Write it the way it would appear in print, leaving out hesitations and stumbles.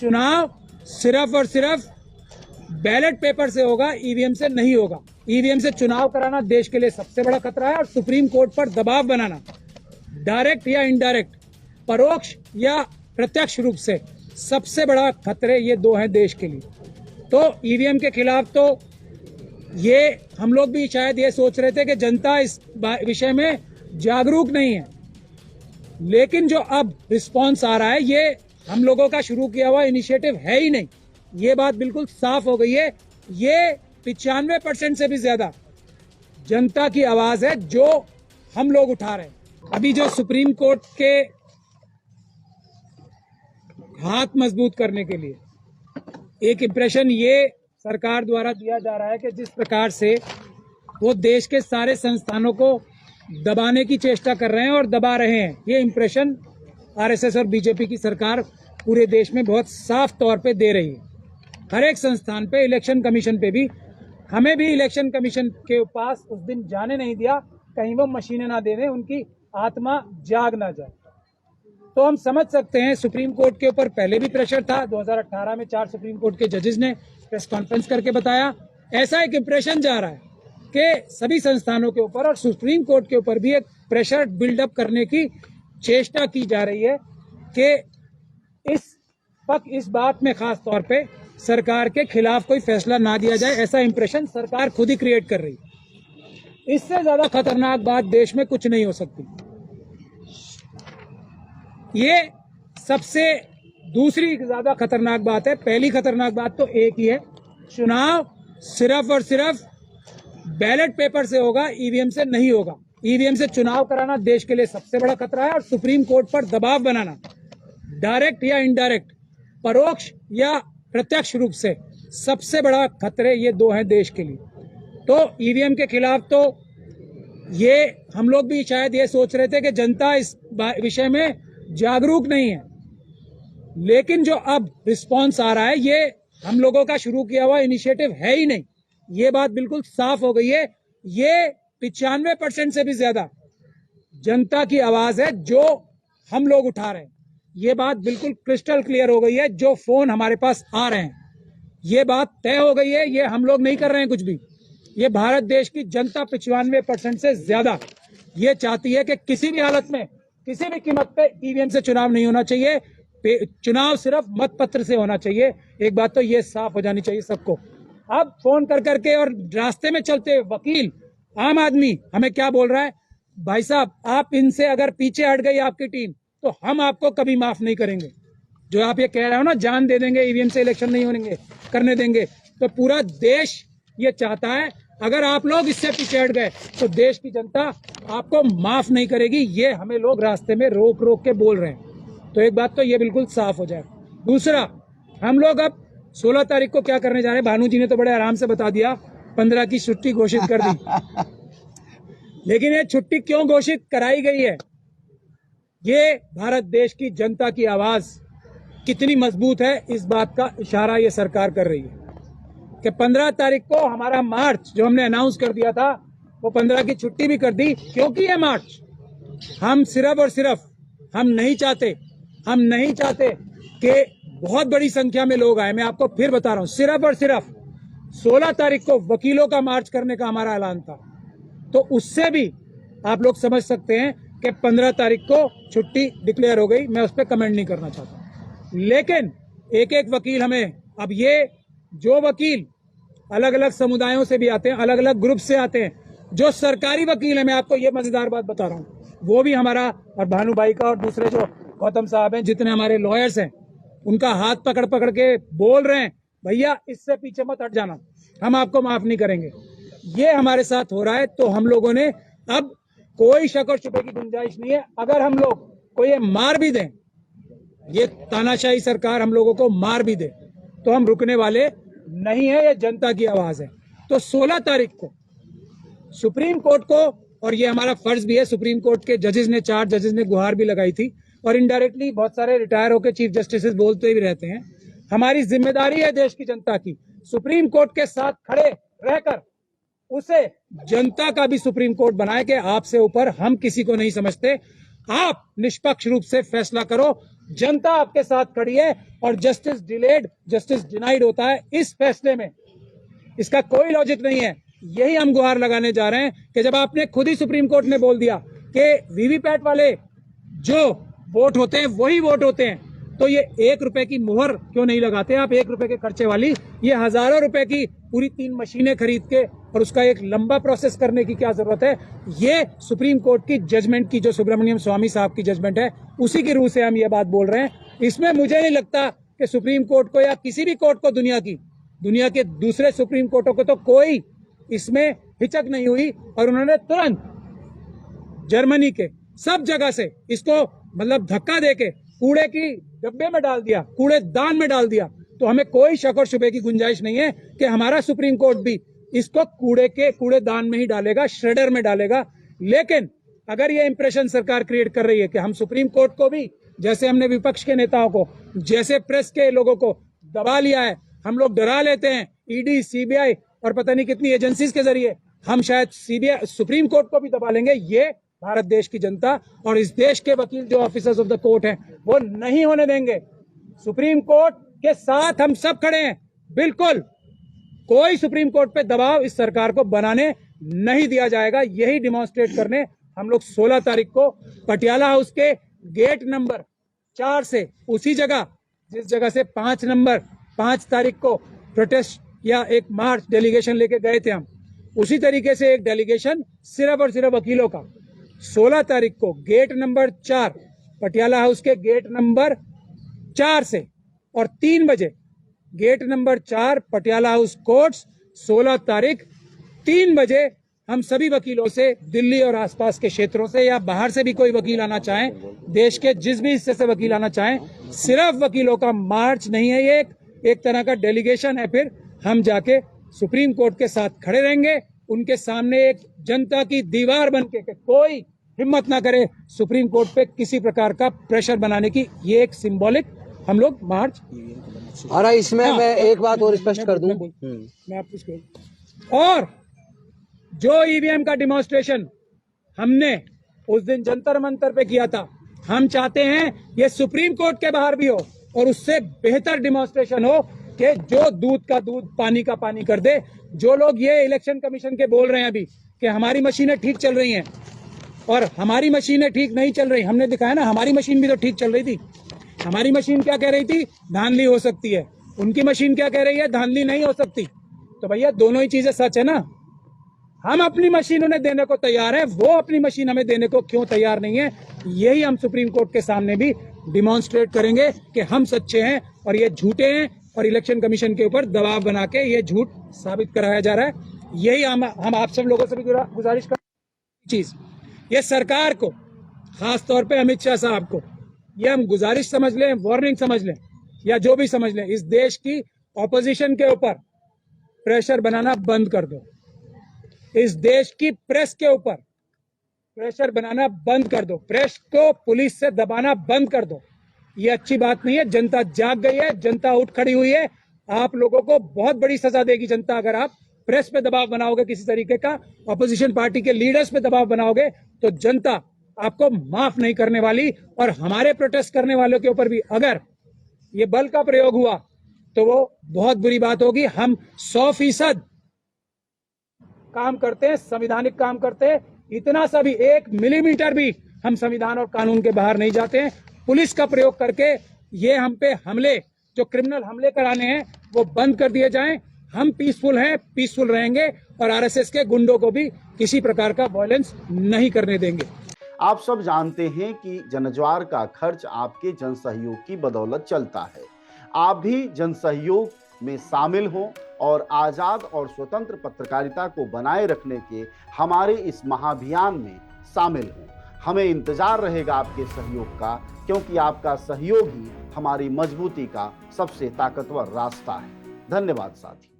चुनाव सिर्फ और सिर्फ बैलेट पेपर से होगा, ईवीएम से नहीं होगा। ईवीएम से चुनाव कराना देश के लिए सबसे बड़ा खतरा है और सुप्रीम कोर्ट पर दबाव बनाना, डायरेक्ट या इनडायरेक्ट, परोक्ष या प्रत्यक्ष रूप से, सबसे बड़ा खतरे ये दो हैं देश के लिए। तो ईवीएम के खिलाफ तो ये हम लोग भी शायद ये सोच रहे थे कि जनता इस विषय में जागरूक नहीं है, लेकिन जो अब रिस्पांस आ रहा है ये हम लोगों का शुरू किया हुआ इनिशिएटिव है ही नहीं। ये बात बिल्कुल साफ हो गई है। ये 95% से भी ज्यादा जनता की आवाज है जो हम लोग उठा रहे हैं। अभी जो सुप्रीम कोर्ट के हाथ मजबूत करने के लिए एक इंप्रेशन ये सरकार द्वारा दिया जा रहा है कि जिस प्रकार से वो देश के सारे संस्थानों को दबाने की चेष्टा कर रहे हैं और दबा रहे हैं, ये इंप्रेशन आरएसएस और बीजेपी की सरकार पूरे देश में बहुत साफ तौर पे दे रही है। हर एक संस्थान पे, इलेक्शन कमीशन पे भी, हमें भी इलेक्शन कमीशन के पास उस दिन जाने नहीं दिया, कहीं वो मशीनें ना दे दें, उनकी आत्मा जाग ना जाए। तो हम समझ सकते हैं सुप्रीम कोर्ट के ऊपर पहले भी प्रेशर था। 2018 में 4 सुप्रीम कोर्ट के जजेस ने प्रेस कॉन्फ्रेंस करके बताया। ऐसा एक इंप्रेशन जा रहा है कि सभी संस्थानों के ऊपर और सुप्रीम कोर्ट के ऊपर भी एक प्रेशर बिल्डअप करने की चेष्टा की जा रही है कि इस बात में खास तौर पे सरकार के खिलाफ कोई फैसला ना दिया जाए। ऐसा इंप्रेशन सरकार खुद ही क्रिएट कर रही है। इससे ज्यादा खतरनाक बात देश में कुछ नहीं हो सकती। ये सबसे दूसरी ज्यादा खतरनाक बात है। पहली खतरनाक बात तो एक ही है, चुनाव सिर्फ और सिर्फ बैलेट पेपर से होगा, ईवीएम से नहीं होगा। ईवीएम से चुनाव कराना देश के लिए सबसे बड़ा खतरा है और सुप्रीम कोर्ट पर दबाव बनाना, डायरेक्ट या इनडायरेक्ट, परोक्ष या प्रत्यक्ष रूप से, सबसे बड़ा खतरे ये दो हैं देश के लिए। तो ईवीएम के खिलाफ तो ये हम लोग भी शायद ये सोच रहे थे कि जनता इस विषय में जागरूक नहीं है, लेकिन जो अब रिस्पांस आ रहा है ये हम लोगों का शुरू किया हुआ इनिशिएटिव है ही नहीं। ये बात बिल्कुल साफ हो गई है। ये 95% से भी ज्यादा जनता की आवाज है जो हम लोग उठा रहे हैं। ये बात बिल्कुल क्रिस्टल क्लियर हो गई है। जो फोन हमारे पास आ रहे हैं, ये बात तय हो गई है। ये हम लोग नहीं कर रहे हैं कुछ भी। ये भारत देश की जनता 95% से ज्यादा ये चाहती है कि किसी भी हालत में, किसी भी कीमत पे ईवीएम से चुनाव नहीं होना चाहिए। चुनाव सिर्फ मत पत्र से होना चाहिए। एक बात तो ये साफ हो जानी चाहिए सबको। अब फोन कर करके और रास्ते में चलते वकील, आम आदमी हमें क्या बोल रहा है, भाई साहब आप इनसे अगर पीछे हट गई आपकी टीम तो हम आपको कभी माफ नहीं करेंगे। जो आप ये कह रहे हो ना, जान दे देंगे, ईवीएम से इलेक्शन नहीं होने करने देंगे, तो पूरा देश ये चाहता है अगर आप लोग इससे पीछे हट गए तो देश की जनता आपको माफ नहीं करेगी। ये हमें लोग रास्ते में रोक रोक के बोल रहे हैं। तो एक बात तो ये बिल्कुल साफ हो जाए। दूसरा, हम लोग अब 16 तारीख को क्या करने जा रहे हैं, भानु जी ने तो बड़े आराम से बता दिया, 15 की छुट्टी घोषित कर दी। लेकिन ये छुट्टी क्यों घोषित कराई गई है, ये भारत देश की जनता की आवाज कितनी मजबूत है इस बात का इशारा ये सरकार कर रही है कि 15 तारीख को हमारा मार्च जो हमने अनाउंस कर दिया था वो 15 की छुट्टी भी कर दी। क्योंकि ये मार्च हम सिर्फ और सिर्फ हम नहीं चाहते कि बहुत बड़ी संख्या में लोग आए। मैं आपको फिर बता रहा हूं, सिर्फ और सिर्फ 16 तारीख को वकीलों का मार्च करने का हमारा ऐलान था। तो उससे भी आप लोग समझ सकते हैं कि 15 तारीख को छुट्टी डिक्लेयर हो गई। मैं उस पर कमेंट नहीं करना चाहता, लेकिन एक एक वकील हमें, अब ये जो वकील अलग अलग समुदायों से भी आते हैं, अलग अलग ग्रुप से आते हैं, जो सरकारी वकील है, मैं आपको ये मजेदार बात बता रहा हूँ, वो भी हमारा और भानु भाई का और दूसरे जो गौतम साहब हैं, जितने हमारे लॉयर्स हैं, उनका हाथ पकड़ पकड़ के बोल रहे हैं भैया इससे पीछे मत हट जाना, हम आपको माफ नहीं करेंगे। ये हमारे साथ हो रहा है। तो हम लोगों ने अब कोई शक और शुबे की गुंजाइश नहीं है। अगर हम लोग को ये मार भी दें, ये तानाशाही सरकार हम लोगों को मार भी दे, तो हम रुकने वाले नहीं है। ये जनता की आवाज है। तो 16 तारीख को सुप्रीम कोर्ट को, और ये हमारा फर्ज भी है, सुप्रीम कोर्ट के जजेस ने, 4 जजेस ने गुहार भी लगाई थी और इनडायरेक्टली बहुत सारे रिटायर होकर चीफ जस्टिस बोलते भी रहते हैं। हमारी जिम्मेदारी है देश की जनता की, सुप्रीम कोर्ट के साथ खड़े रहकर उसे जनता का भी सुप्रीम कोर्ट बनाए कि आपसे ऊपर हम किसी को नहीं समझते, आप निष्पक्ष रूप से फैसला करो, जनता आपके साथ खड़ी है और जस्टिस डिलेड जस्टिस डिनाइड होता है इस फैसले में। इसका कोई लॉजिक नहीं है। यही हम गुहार लगाने जा रहे हैं कि जब आपने खुद ही सुप्रीम कोर्ट ने बोल दिया कि वीवीपैट वाले जो वोट होते हैं वही वोट होते हैं, तो ये 1 रुपए की मुहर क्यों नहीं लगाते आप? 1 रुपए के खर्चे वाली ये हजारों रुपए की पूरी 3 मशीनें खरीद के और उसका एक लंबा प्रोसेस करने की क्या जरूरत है? ये सुप्रीम कोर्ट की जजमेंट की, जो सुब्रमण्यम स्वामी साहब की जजमेंट है, उसी की रूह से हम ये बात बोल रहे हैं। इसमें मुझे नहीं लगता कि सुप्रीम कोर्ट को या किसी भी कोर्ट को, दुनिया के दूसरे सुप्रीम कोर्टों को तो कोई इसमें हिचक नहीं हुई और उन्होंने तुरंत जर्मनी के सब जगह से इसको मतलब धक्का देके कूड़े की डब्बे में डाल दिया, कूड़ेदान में डाल दिया। तो हमें कोई शक और शुबे की गुंजाइश नहीं है कि हमारा सुप्रीम कोर्ट भी इसको कूड़ेदान में ही डालेगा, श्रेडर में डालेगा। लेकिन अगर ये इंप्रेशन सरकार क्रिएट कर रही है कि हम सुप्रीम कोर्ट को भी, जैसे हमने विपक्ष के नेताओं को, जैसे प्रेस के लोगों को दबा लिया है, हम लोग डरा लेते हैं ईडी, सीबीआई और पता नहीं कितनी एजेंसीज के जरिए, हम शायद सुप्रीम कोर्ट को भी दबा लेंगे। ये भारत देश की जनता और इस देश के वकील जो ऑफिसर्स ऑफ द कोर्ट हैं वो नहीं होने देंगे। सुप्रीम कोर्ट के साथ हम सब खड़े हैं। बिल्कुल कोई सुप्रीम कोर्ट पे दबाव इस सरकार को बनाने नहीं दिया जाएगा। यही डिमॉन्स्ट्रेट करने हम लोग 16 तारीख को पटियाला हाउस के गेट नंबर 4 से, उसी जगह जिस जगह से 5 तारीख को प्रोटेस्ट या एक मार्च डेलीगेशन लेके गए थे हम, उसी तरीके से एक डेलीगेशन सिर्फ और सिर्फ वकीलों का 16 तारीख को गेट नंबर 4, पटियाला हाउस के गेट नंबर 4 से और 3 बजे gate number 4 Patiala house courts, 16 तारीख 3 बजे हम सभी वकीलों से, दिल्ली और आसपास के क्षेत्रों से या बाहर से भी कोई वकील आना चाहें, देश के जिस भी हिस्से से वकील आना चाहें, सिर्फ वकीलों का मार्च नहीं है, ये एक तरह का डेलीगेशन है। फिर हम जाके सुप्रीम कोर्ट के साथ खड़े रहेंगे, उनके सामने एक जनता की दीवार बन के, कोई हिम्मत ना करे सुप्रीम कोर्ट पे किसी प्रकार का प्रेशर बनाने की। ये एक सिंबॉलिक हम लोग मार्च। और इसमें मैं एक बात और स्पष्ट कर दूं, मैं आपको, और जो ईवीएम का डिमॉन्स्ट्रेशन हमने उस दिन जंतर मंतर पे किया था, हम चाहते हैं ये सुप्रीम कोर्ट के बाहर भी हो और उससे बेहतर डिमॉन्स्ट्रेशन हो कि जो दूध का दूध, पानी का पानी कर दे। जो लोग ये इलेक्शन कमीशन के बोल रहे हैं अभी कि हमारी मशीनें ठीक चल रही हैं और हमारी मशीनें ठीक नहीं चल रही, हमने दिखाया ना, हमारी मशीन भी तो ठीक चल रही थी। हमारी मशीन क्या कह रही थी? धांधली हो सकती है। उनकी मशीन क्या कह रही है? धांधली नहीं हो सकती। तो भैया दोनों ही चीजें सच है ना। हम अपनी मशीन उन्हें देने को तैयार है, वो अपनी मशीन हमें देने को क्यों तैयार नहीं है? यही हम सुप्रीम कोर्ट के सामने भी डिमॉन्स्ट्रेट करेंगे कि हम सच्चे हैं और ये झूठे हैं और इलेक्शन कमीशन के ऊपर दबाव बना के ये झूठ साबित कराया जा रहा है। यही हम आप सब लोगों से भी गुजारिश कर चीज, ये सरकार को, खास तौर पे अमित शाह साहब को, ये हम गुजारिश समझ लें, वार्निंग समझ लें या जो भी समझ लें, इस देश की ऑपोजिशन के ऊपर प्रेशर बनाना बंद कर दो। इस देश की प्रेस के ऊपर प्रेशर बनाना बंद कर दो। प्रेस को पुलिस से दबाना बंद कर दो। ये अच्छी बात नहीं है। जनता जाग गई है, जनता उठ खड़ी हुई है। आप लोगों को बहुत बड़ी सजा देगी जनता अगर आप प्रेस पे दबाव बनाओगे, किसी तरीके का ऑपोजिशन पार्टी के लीडर्स पे दबाव बनाओगे तो जनता आपको माफ नहीं करने वाली। और हमारे प्रोटेस्ट करने वालों के ऊपर भी अगर ये बल का प्रयोग हुआ तो वो बहुत बुरी बात होगी। हम 100% काम करते हैं, संवैधानिक काम करते हैं। इतना सा भी 1 मिलीमीटर भी हम संविधान और कानून के बाहर नहीं जाते हैं। पुलिस का प्रयोग करके ये हम पे हमले, जो क्रिमिनल हमले कराने हैं, वो बंद कर दिए जाएं। हम पीसफुल हैं, पीसफुल रहेंगे और आरएसएस के गुंडों को भी किसी प्रकार का वायलेंस नहीं करने देंगे। आप सब जानते हैं कि जनज्वार का खर्च आपके जनसहयोग की बदौलत चलता है। आप भी जनसहयोग में शामिल हों और आजाद और स्वतंत्र पत्रकारिता को बनाए रखने के हमारे इस महाअभियान में शामिल हों। हमें इंतजार रहेगा आपके सहयोग का, क्योंकि आपका सहयोग ही हमारी मजबूती का सबसे ताकतवर रास्ता है। धन्यवाद साथी।